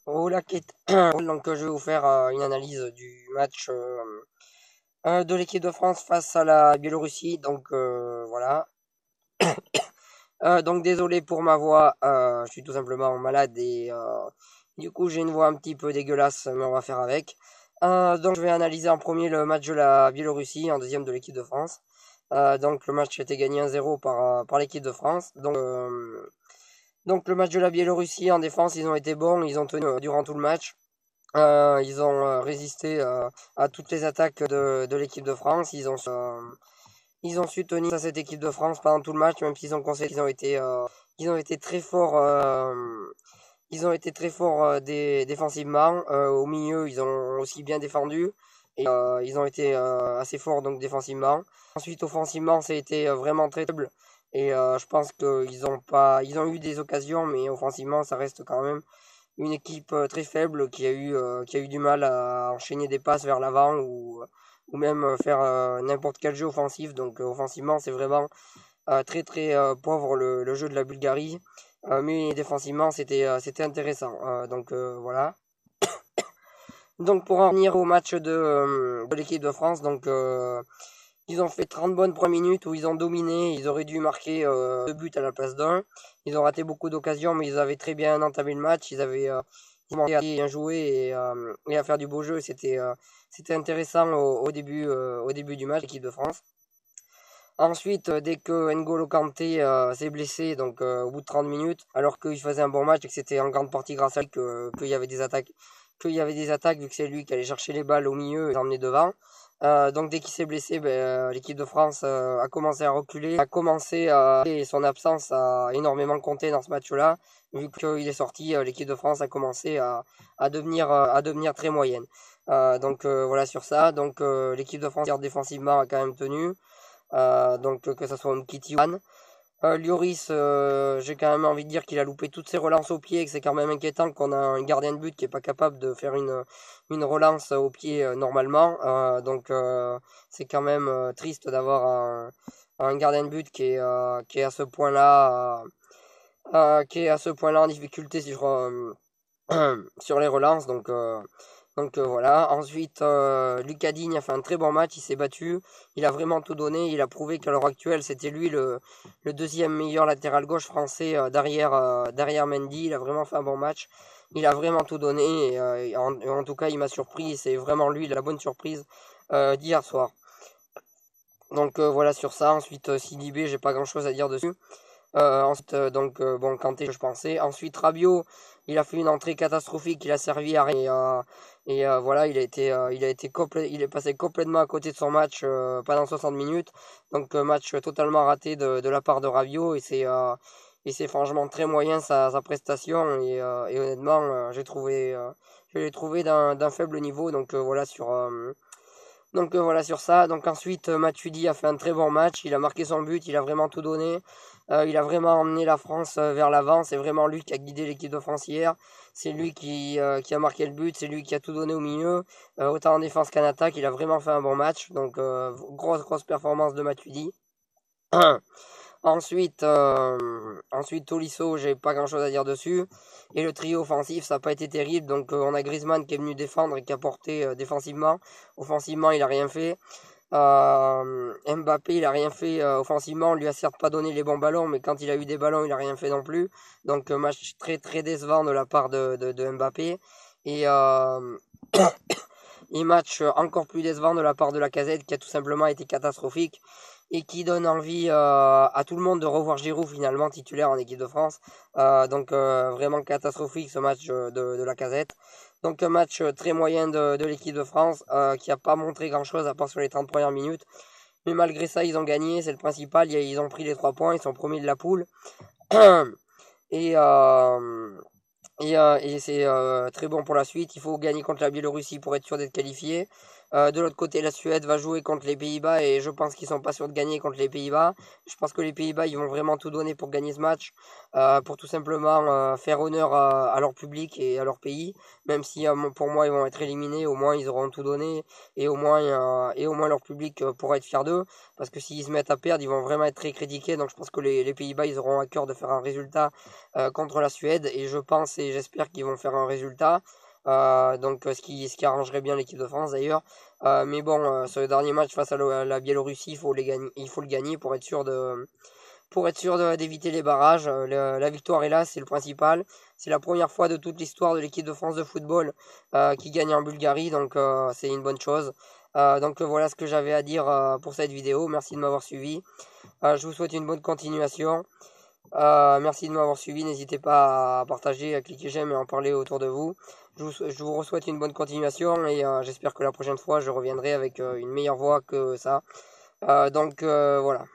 Hola, donc je vais vous faire une analyse du match de l'équipe de France face à la Biélorussie. Donc voilà. Donc désolé pour ma voix, je suis tout simplement malade et du coup j'ai une voix un petit peu dégueulasse, mais on va faire avec. Donc je vais analyser en premier le match de la Biélorussie, en deuxième de l'équipe de France. Donc le match a été gagné 1-0 par l'équipe de France. Donc le match de la Biélorussie en défense, ils ont été bons, ils ont tenu durant tout le match. Ils ont résisté à toutes les attaques de l'équipe de France. Ils ont su tenir à cette équipe de France pendant tout le match, même s'ils ont concédé. Ils ont été très forts. Ils ont été très forts défensivement. Au milieu, ils ont aussi bien défendu. Et ils ont été assez forts donc défensivement. Ensuite, offensivement, ça a été vraiment très faible. Et je pense ils ont eu des occasions, mais offensivement, ça reste quand même une équipe très faible qui a eu du mal à enchaîner des passes vers l'avant ou même faire n'importe quel jeu offensif. Donc offensivement, c'est vraiment très pauvre le jeu de la Bulgarie. Mais défensivement, c'était intéressant. Voilà. Donc pour en revenir au match de l'équipe de France, ils ont fait 30 bonnes premières minutes où ils ont dominé, ils auraient dû marquer 2 buts à la place d'un. Ils ont raté beaucoup d'occasions, mais ils avaient très bien entamé le match, ils avaient commencé à bien jouer et à faire du beau jeu. C'était intéressant au début du match, l'équipe de France. Ensuite, dès que N'Golo Kanté s'est blessé, au bout de 30 minutes, alors qu'il faisait un bon match et que c'était en grande partie grâce à lui qu'il y avait des attaques, vu que c'est lui qui allait chercher les balles au milieu et les emmener devant. Donc dès qu'il s'est blessé, l'équipe de France a commencé à reculer, et son absence a énormément compté dans ce match-là. Vu qu'il est sorti, l'équipe de France a commencé à devenir très moyenne. Voilà sur ça. L'équipe de France défensivement a quand même tenu. Que ce soit Umtiti ou One. Lloris, j'ai quand même envie de dire qu'il a loupé toutes ses relances au pied et que c'est quand même inquiétant qu'on a un gardien de but qui est pas capable de faire une relance au pied normalement. C'est quand même triste d'avoir un gardien de but qui est à ce point-là, en difficulté sur les relances. Voilà. Ensuite, Lucas Digne a fait un très bon match, il s'est battu, il a vraiment tout donné, il a prouvé qu'à l'heure actuelle c'était lui le deuxième meilleur latéral gauche français derrière Mendy, il a vraiment fait un bon match, il a vraiment tout donné en tout cas il m'a surpris, c'est vraiment lui la bonne surprise d'hier soir. Voilà sur ça. Ensuite Sidibé, j'ai pas grand chose à dire dessus. Kanté, je pensais. Ensuite, Rabiot, il a fait une entrée catastrophique, il a servi à rien. Voilà, il est passé complètement à côté de son match pendant 60 minutes. Match totalement raté de la part de Rabiot et c'est franchement très moyen sa prestation. Et honnêtement, je l'ai trouvé d'un faible niveau. Voilà sur ça. Donc ensuite, Matuidi a fait un très bon match. Il a marqué son but. Il a vraiment tout donné. Il a vraiment emmené la France vers l'avant. C'est vraiment lui qui a guidé l'équipe de France hier. C'est lui qui a marqué le but. C'est lui qui a tout donné au milieu. Autant en défense qu'en attaque. Il a vraiment fait un bon match. Grosse performance de Matuidi. Ensuite Tolisso, j'ai pas grand chose à dire dessus. Et le trio offensif, ça n'a pas été terrible. On a Griezmann qui est venu défendre et qui a porté défensivement. Offensivement, il a rien fait. Mbappé, il a rien fait offensivement. On lui a certes pas donné les bons ballons, mais quand il a eu des ballons, il a rien fait non plus. Match très décevant de la part de Mbappé. Et, euh, et match encore plus décevant de la part de Lacazette qui a tout simplement été catastrophique et qui donne envie à tout le monde de revoir Giroud finalement titulaire en équipe de France. Vraiment catastrophique ce match de Lacazette. Donc un match très moyen de l'équipe de France qui a pas montré grand chose à part sur les 30 premières minutes. Mais malgré ça, ils ont gagné, c'est le principal. Ils ont pris les 3 points, ils sont premiers de la poule. et c'est très bon pour la suite. Il faut gagner contre la Biélorussie pour être sûr d'être qualifié. De l'autre côté, la Suède va jouer contre les Pays-Bas et je pense qu'ils sont pas sûrs de gagner contre les Pays-Bas. Je pense que les Pays-Bas, ils vont vraiment tout donner pour gagner ce match, pour tout simplement faire honneur à leur public et à leur pays. Même si pour moi, ils vont être éliminés, au moins ils auront tout donné et au moins leur public pourra être fier d'eux. Parce que s'ils se mettent à perdre, ils vont vraiment être très critiqués. Donc je pense que les Pays-Bas, ils auront à cœur de faire un résultat contre la Suède et je pense et j'espère qu'ils vont faire un résultat. Donc ce qui arrangerait bien l'équipe de France d'ailleurs. Mais bon, ce dernier match face à la Biélorussie, il faut le gagner pour être sûr d'éviter les barrages. La victoire est là, c'est le principal. C'est la première fois de toute l'histoire de l'équipe de France de football qui gagne en Bulgarie, donc c'est une bonne chose. Donc voilà ce que j'avais à dire pour cette vidéo. Merci de m'avoir suivi. Je vous souhaite une bonne continuation. Merci de m'avoir suivi. N'hésitez pas à partager, à cliquer j'aime et à en parler autour de vous. Je vous souhaite une bonne continuation et j'espère que la prochaine fois je reviendrai avec une meilleure voix que ça. Donc voilà.